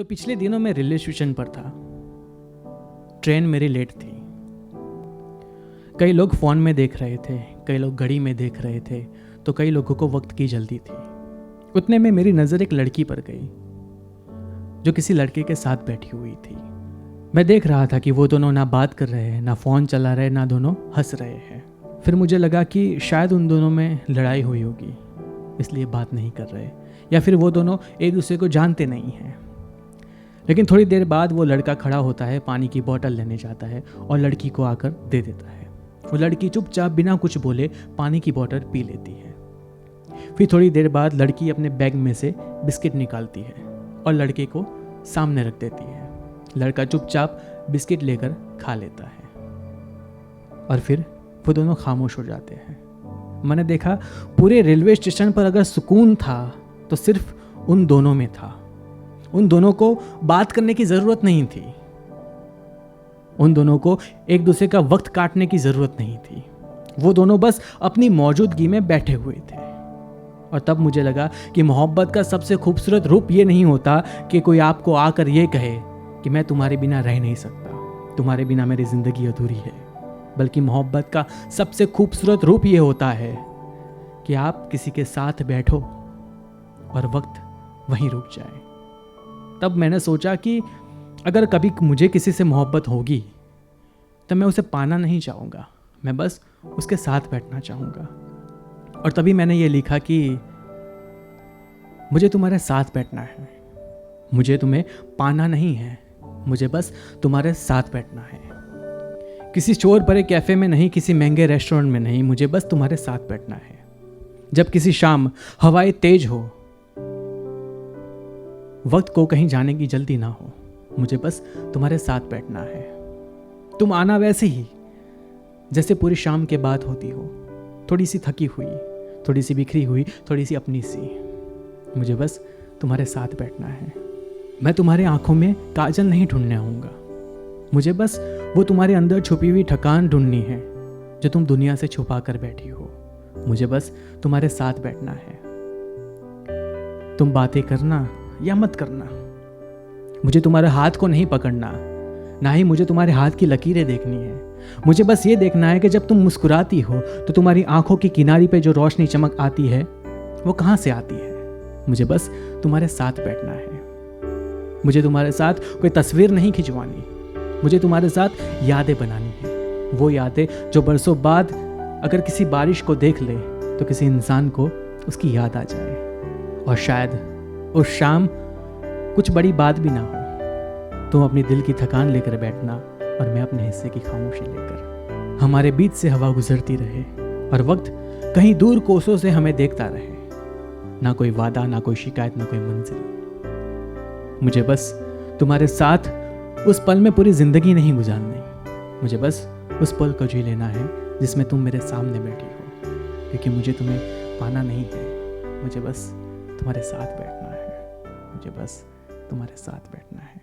तो पिछले दिनों मैं रेलवे स्टेशन पर था। ट्रेन मेरी लेट थी। कई लोग फ़ोन में देख रहे थे, कई लोग घड़ी में देख रहे थे, तो कई लोगों को वक्त की जल्दी थी। उतने में मेरी नज़र एक लड़की पर गई जो किसी लड़के के साथ बैठी हुई थी। मैं देख रहा था कि वो दोनों ना बात कर रहे हैं, ना फ़ोन चला रहे, ना दोनों हंस रहे हैं। फिर मुझे लगा कि शायद उन दोनों में लड़ाई हुई होगी, इसलिए बात नहीं कर रहे, या फिर वो दोनों एक दूसरे को जानते नहीं हैं। लेकिन थोड़ी देर बाद वो लड़का खड़ा होता है, पानी की बोतल लेने जाता है और लड़की को आकर दे देता है। वो लड़की चुपचाप बिना कुछ बोले पानी की बोतल पी लेती है। फिर थोड़ी देर बाद लड़की अपने बैग में से बिस्किट निकालती है और लड़के को सामने रख देती है। लड़का चुपचाप बिस्किट लेकर खा लेता है और फिर वो दोनों खामोश हो जाते हैं। मैंने देखा पूरे रेलवे स्टेशन पर अगर सुकून था तो सिर्फ उन दोनों में था। उन दोनों को बात करने की ज़रूरत नहीं थी। उन दोनों को एक दूसरे का वक्त काटने की ज़रूरत नहीं थी। वो दोनों बस अपनी मौजूदगी में बैठे हुए थे। और तब मुझे लगा कि मोहब्बत का सबसे खूबसूरत रूप ये नहीं होता कि कोई आपको आकर ये कहे कि मैं तुम्हारे बिना रह नहीं सकता, तुम्हारे बिना मेरी ज़िंदगी अधूरी है। बल्कि मोहब्बत का सबसे खूबसूरत रूप ये होता है कि आप किसी के साथ बैठो और वक्त वहीं रुक जाए। तब मैंने सोचा कि अगर कभी मुझे किसी से मोहब्बत होगी तो मैं उसे पाना नहीं चाहूँगा, मैं बस उसके साथ बैठना चाहूँगा। और तभी मैंने ये लिखा कि मुझे तुम्हारे साथ बैठना है, मुझे तुम्हें पाना नहीं है, मुझे बस तुम्हारे साथ बैठना है। किसी शोर भरे कैफ़े में नहीं, किसी महंगे रेस्टोरेंट में नहीं, मुझे बस तुम्हारे साथ बैठना है। जब किसी शाम हवाएं तेज हो, वक्त को कहीं जाने की जल्दी ना हो, मुझे बस तुम्हारे साथ बैठना है। तुम आना वैसे ही जैसे पूरी शाम के बाद होती हो, थोड़ी सी थकी हुई, थोड़ी सी बिखरी हुई, थोड़ी सी अपनी सी। मुझे बस तुम्हारे साथ बैठना है। मैं तुम्हारे आंखों में काजल नहीं ढूंढने आऊँगा, मुझे बस वो तुम्हारे अंदर छुपी हुई थकान ढूंढनी है जो तुम दुनिया से छुपा कर बैठी हो। मुझे बस तुम्हारे साथ बैठना है। तुम बातें करना या मत करना, मुझे तुम्हारे हाथ को नहीं पकड़ना, ना ही मुझे तुम्हारे हाथ की लकीरें देखनी है। मुझे बस ये देखना है कि जब तुम मुस्कुराती हो तो तुम्हारी आंखों की किनारी पे जो रोशनी चमक आती है वो कहाँ से आती है। मुझे बस तुम्हारे साथ बैठना है। मुझे तुम्हारे साथ कोई तस्वीर नहीं खिंचवानी, मुझे तुम्हारे साथ यादें बनानी है। वो यादें जो बरसों बाद अगर किसी बारिश को देख ले तो किसी इंसान को उसकी याद आ जाए। और शायद उस शाम कुछ बड़ी बात भी ना हो, तुम अपनी दिल की थकान लेकर बैठना और मैं अपने हिस्से की खामोशी लेकर। हमारे बीच से हवा गुजरती रहे और वक्त कहीं दूर कोसों से हमें देखता रहे। ना कोई वादा, ना कोई शिकायत, ना कोई मंजिल। मुझे बस तुम्हारे साथ उस पल में पूरी जिंदगी नहीं गुजारनी, मुझे बस उस पल को जी लेना है जिसमें तुम मेरे सामने बैठी हो। क्योंकि मुझे तुम्हें पाना नहीं है, मुझे बस तुम्हारे साथ बैठना है, मुझे बस तुम्हारे साथ बैठना है।